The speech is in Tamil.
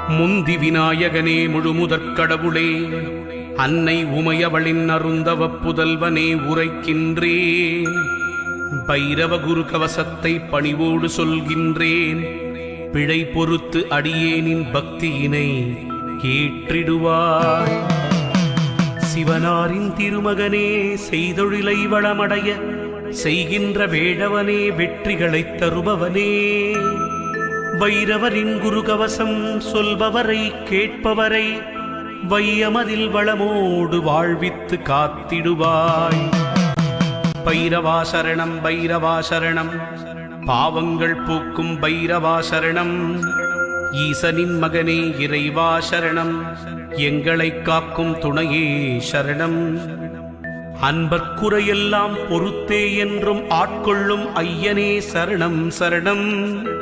முந்தி விநாயகனே முழுமுதற் கடவுளே, அன்னை உமையவளின் அருந்தவ புதல்வனே உரைக்கின்றேன். பைரவ குரு கவசத்தை பணிவோடு சொல்கின்றேன். பிழை பொறுத்து அடியேனின் பக்தியினை ஏற்றிடுவாய். சிவனாரின் திருமகனே, செய்தொழிலை வளமடைய செய்கின்ற வேடவனே, வெற்றிகளைத் தருபவனே, வைரவரின் குரு கவசம் சொல்பவரை கேட்பவரை வையமதில் வளமோடு வாழ்வித்து காத்திடுவாய். பைரவா சரணம், பைரவா சரணம், பாவங்கள் போக்கும் பைரவா சரணம். ஈசனின் மகனே இறைவா சரணம், எங்களை காக்கும் துணையே சரணம். அன்பர்க்குறையெல்லாம் பொறுத்தே என்றும் ஆட்கொள்ளும் ஐயனே சரணம் சரணம்.